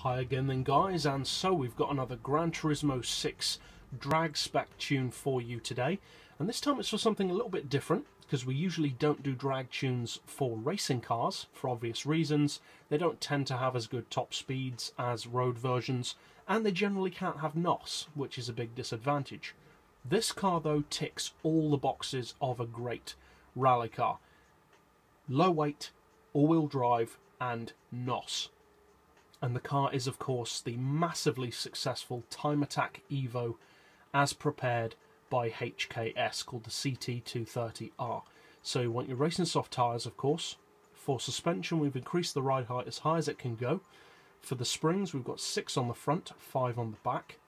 Hi again then guys, and so we've got another Gran Turismo 6 drag spec tune for you today, and this time it's for something a little bit different because we usually don't do drag tunes for racing cars for obvious reasons. They don't tend to have as good top speeds as road versions, and they generally can't have NOS, which is a big disadvantage. This car though ticks all the boxes of a great rally car. Low weight, all-wheel drive and NOS. And the car is, of course, the massively successful Time Attack Evo as prepared by HKS, called the CT230R. So you want your racing soft tyres, of course. For suspension, we've increased the ride height as high as it can go. For the springs, we've got 6 on the front, 5 on the back.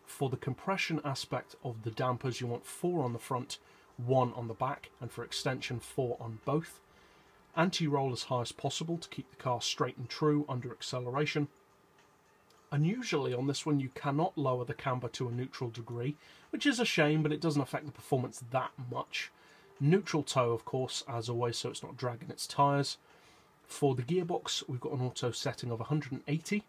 For the compression aspect of the dampers, you want 4 on the front, 1 on the back, and for extension, 4 on both. Anti-roll as high as possible to keep the car straight and true under acceleration. Unusually on this one you cannot lower the camber to a neutral degree, which is a shame, but it doesn't affect the performance that much. Neutral toe, of course, as always, so it's not dragging its tyres. For the gearbox, we've got an auto setting of 180.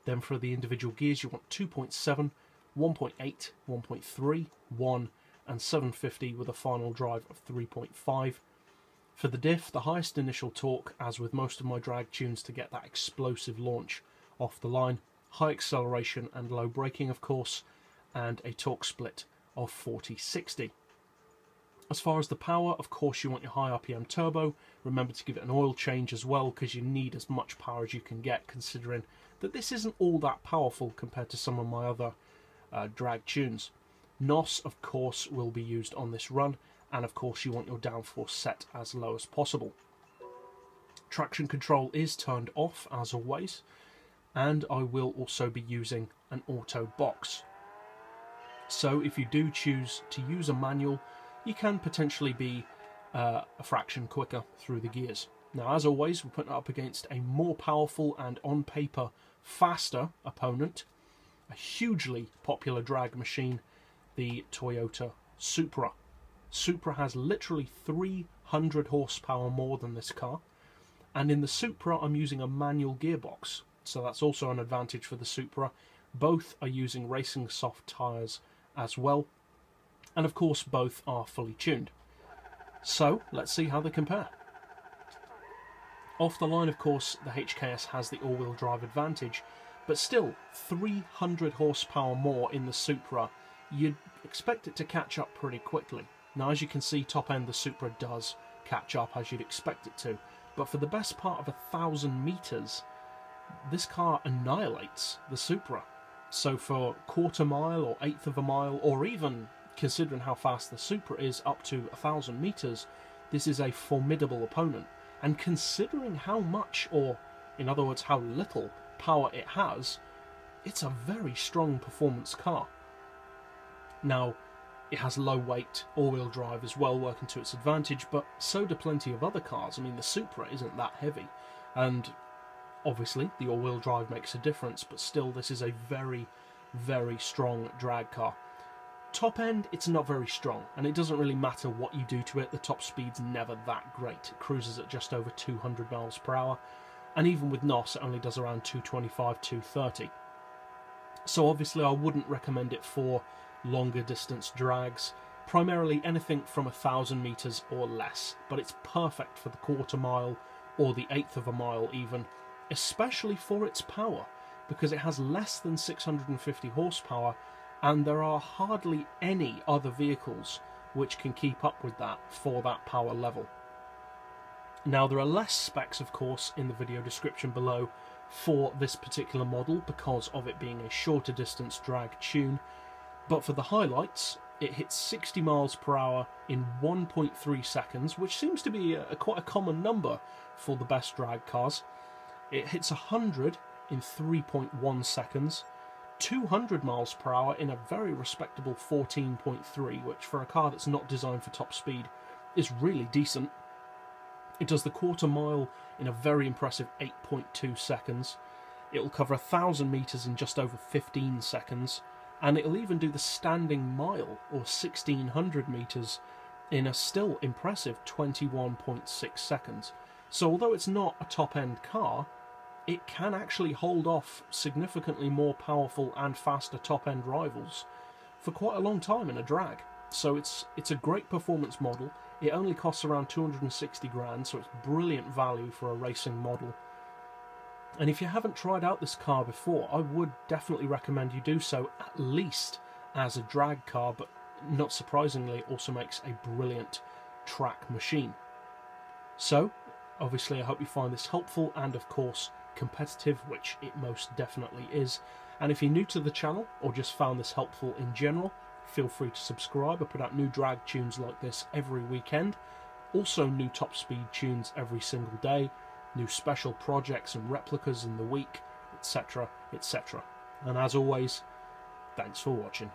Then for the individual gears, you want 2.7, 1.8, 1.3, 1 and 750 with a final drive of 3.5. For the diff, the highest initial torque, as with most of my drag tunes, to get that explosive launch off the line. High acceleration and low braking, of course, and a torque split of 40-60. As far as the power, of course, you want your high RPM turbo. Remember to give it an oil change as well, because you need as much power as you can get, considering that this isn't all that powerful compared to some of my other drag tunes. NOS, of course, will be used on this run. And of course you want your downforce set as low as possible. Traction control is turned off as always, and I will also be using an auto box. So if you do choose to use a manual, you can potentially be a fraction quicker through the gears. Now as always, we're putting it up against a more powerful and on paper faster opponent, a hugely popular drag machine, the Toyota Supra. Supra has literally 300 horsepower more than this car, and in the Supra I'm using a manual gearbox, so that's also an advantage for the Supra. Both are using racing soft tyres as well, and of course both are fully tuned. So let's see how they compare. Off the line, of course, the HKS has the all-wheel drive advantage, but still 300 horsepower more in the Supra. You'd expect it to catch up pretty quickly. Now, as you can see, top end the Supra does catch up as you'd expect it to, but for the best part of 1,000 metres, this car annihilates the Supra. So for quarter mile or eighth of a mile, or even considering how fast the Supra is, up to 1,000 metres, this is a formidable opponent. And considering how much, or in other words how little power it has, it's a very strong performance car. Now, it has low weight, all-wheel drive as well, working to its advantage, but so do plenty of other cars. I mean, the Supra isn't that heavy, and obviously the all-wheel drive makes a difference, but still this is a very, very strong drag car. Top end, it's not very strong, and it doesn't really matter what you do to it. The top speed's never that great. It cruises at just over 200 miles per hour, and even with NOS it only does around 225, 230. So obviously I wouldn't recommend it for longer distance drags, primarily anything from 1,000 metres or less, but it's perfect for the quarter mile or the eighth of a mile even, especially for its power, because it has less than 650 horsepower, and there are hardly any other vehicles which can keep up with that for that power level. Now, there are less specs, of course, in the video description below for this particular model because of it being a shorter distance drag tune. But for the highlights, it hits 60 miles per hour in 1.3 seconds, which seems to be quite a common number for the best drag cars. It hits 100 in 3.1 seconds, 200 miles per hour in a very respectable 14.3, which for a car that's not designed for top speed is really decent. It does the quarter mile in a very impressive 8.2 seconds. It will cover 1,000 metres in just over 15 seconds. And it'll even do the standing mile, or 1,600 metres, in a still impressive 21.6 seconds. So although it's not a top-end car, it can actually hold off significantly more powerful and faster top-end rivals for quite a long time in a drag. So it's a great performance model. It only costs around 260 grand, so it's brilliant value for a racing model. And if you haven't tried out this car before, I would definitely recommend you do so, at least as a drag car, but not surprisingly, it also makes a brilliant track machine. So, obviously I hope you find this helpful and of course competitive, which it most definitely is. And if you're new to the channel or just found this helpful in general, feel free to subscribe. I put out new drag tunes like this every weekend, also new top speed tunes every single day, new special projects and replicas in the week, etc, etc. And as always, thanks for watching.